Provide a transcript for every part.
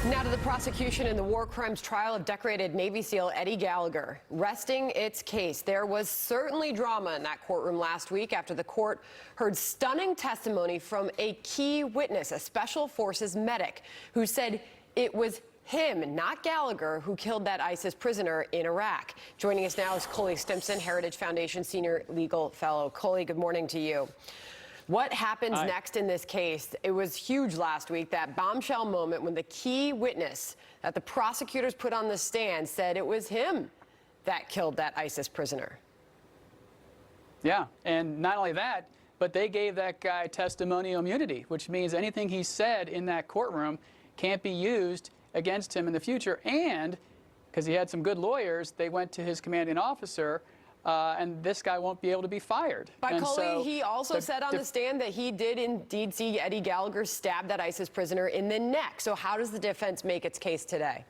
Now to the prosecution in the war crimes trial of decorated Navy SEAL Eddie Gallagher. Resting its case, there was certainly drama in that courtroom last week after the court heard stunning testimony from a key witness, a Special Forces medic, who said it was him, not Gallagher, who killed that ISIS prisoner in Iraq. Joining us now is Cully Stimson, Heritage Foundation Senior Legal Fellow. Cully, good morning to you. What happens next in this case? It was huge last week, that bombshell moment when the key witness that the prosecutors put on the stand said it was him that killed that ISIS prisoner. Yeah, and not only that, but they gave that guy testimonial immunity, which means anything he said in that courtroom can't be used against him in the future. And because he had some good lawyers, they went to his commanding officer, and this guy won't be able to be fired. But Cully, he also said on the stand that he did indeed see Eddie Gallagher stab that ISIS prisoner in the neck. So how does the defense make its case today?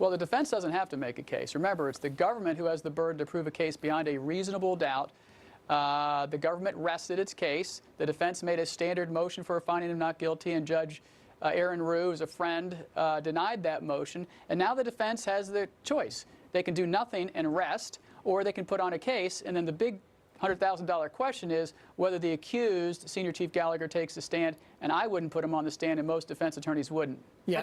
Well, the defense doesn't have to make a case. Remember, it's the government who has the burden to prove a case beyond a reasonable doubt. The government rested its case. The defense made a standard motion for a finding of not guilty, and Judge Aaron Rue, who's a friend, denied that motion. And now the defense has the choice. They can do nothing and rest, or they can put on a case, and then the big $100,000 question is whether the accused, Senior Chief Gallagher, takes the stand, and I wouldn't put him on the stand, and most defense attorneys wouldn't. Yeah,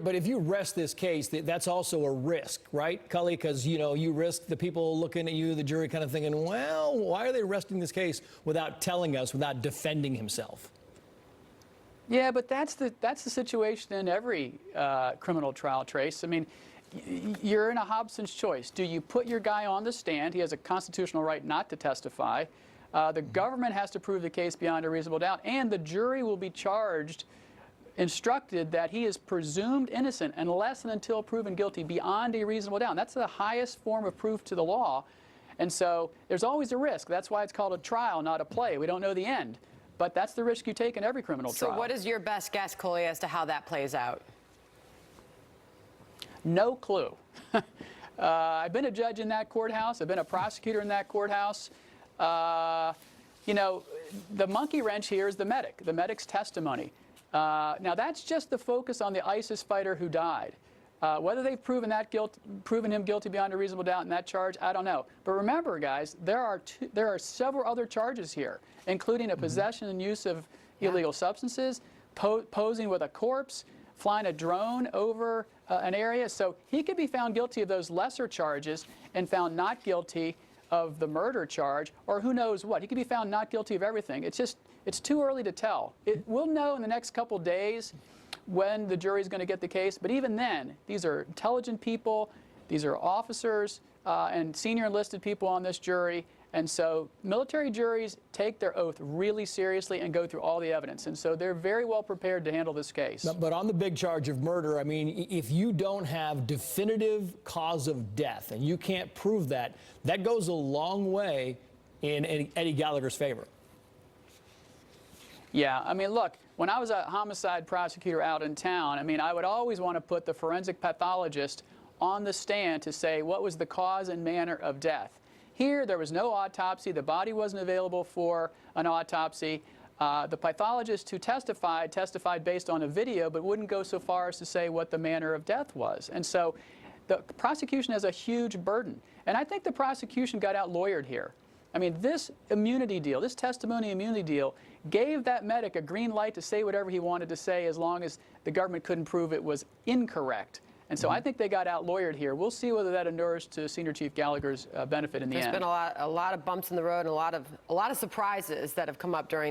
but if you rest this case, that's also a risk, right, Cully? Because, you know, you risk the people looking at you, the jury kind of thinking, well, why are they resting this case without telling us, without defending himself? Yeah, but that's the situation in every criminal trial, Trace. I mean, you're in a Hobson's choice. Do you put your guy on the stand? He has a constitutional right not to testify. The government has to prove the case beyond a reasonable doubt, and the jury will be instructed that he is presumed innocent unless and until proven guilty beyond a reasonable doubt. And that's the highest form of proof to the law. And so there's always a risk. That's why it's called a trial, not a play. We don't know the end. But that's the risk you take in every criminal trial. So what is your best guess, Cully, as to how that plays out? No clue. I've been a judge in that courthouse. I've been a prosecutor in that courthouse. You know, the monkey wrench here is the medic, the medic's testimony. Now, that's just the focus on the ISIS fighter who died. Whether they've proven him guilty beyond a reasonable doubt in that charge, I don't know. But remember, guys, there are several other charges here, including a possession and use of illegal substances, posing with a corpse, flying a drone over an area. So he could be found guilty of those lesser charges and found not guilty of the murder charge, or who knows what. He could be found not guilty of everything. It's too early to tell. We'll know in the next couple days when the jury's going to get the case, but even then, these are intelligent people, these are officers and senior enlisted people on this jury, and so military juries take their oath really seriously and go through all the evidence, and so they're very well prepared to handle this case. But on the big charge of murder, I mean, if you don't have definitive cause of death and you can't prove that, that goes a long way in Eddie Gallagher's favor. Yeah, I mean, look, when I was a homicide prosecutor out in town, I mean, I would always want to put the forensic pathologist on the stand to say what was the cause and manner of death. Here, there was no autopsy. The body wasn't available for an autopsy. The pathologist who testified based on a video, but wouldn't go so far as to say what the manner of death was. And so the prosecution has a huge burden. And I think the prosecution got out-lawyered here. I mean, this immunity deal, this testimony immunity deal, gave that medic a green light to say whatever he wanted to say as long as the government couldn't prove it was incorrect. And so I think they got out-lawyered here. We'll see whether that inures to Senior Chief Gallagher's benefit in the end. There's been a lot of bumps in the road and a lot of surprises that have come up during